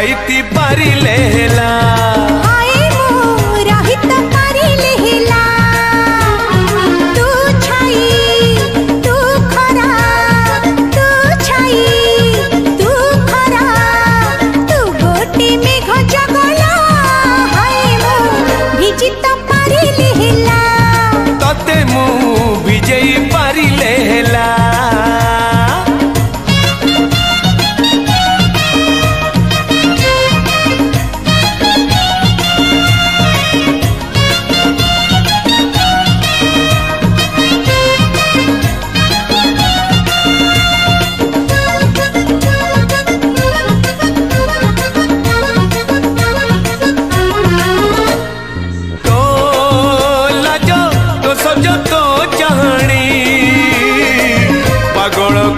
रही पारिले हेला तते मु विजयी पारिले हेला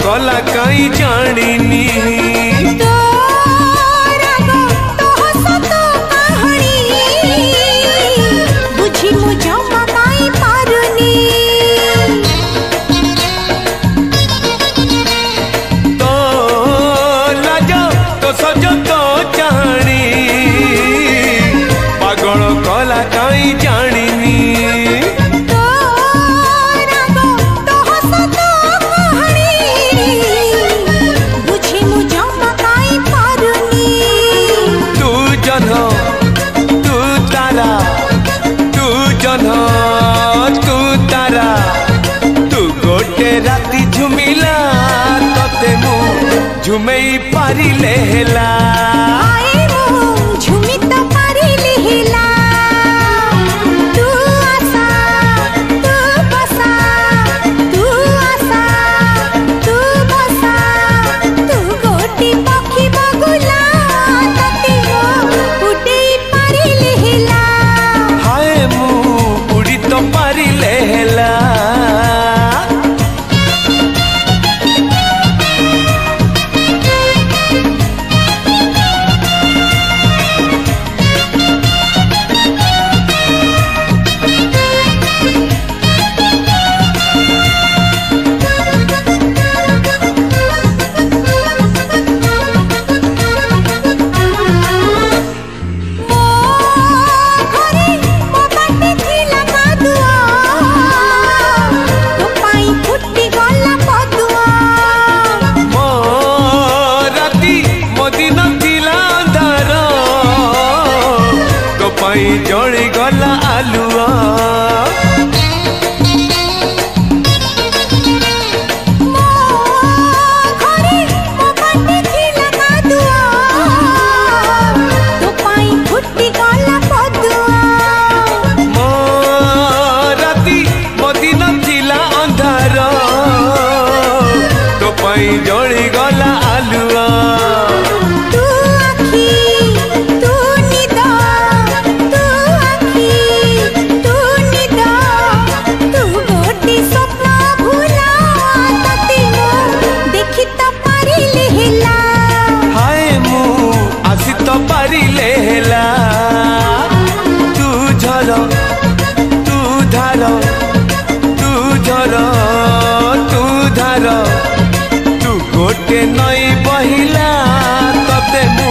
कला कहीं जानिनी बुझी मु जमा नहीं पारुनी तो लाजो तो सजो तो चाहनी पागल कला कहीं जानिनी तू तारा तू गोटे राती झुमिला तते मु झुमेई पारिले हेला झुमी तो पारिले हेला तू आसा तू बसा तू आसा तू बसा तू गोटी पक्षी बगुला तते मु उडेई पारिले हेला हाय मु उड़ी तो पारिले हेला जड़ी गला आलुआ राती मदिन थिला अंधार तो पाई जड़ी गला आलुआ पारिले हेला तू झर तू धार तू झर तू धार तू गोटे नई बहिला तते मु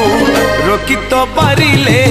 रोकी तो पारिले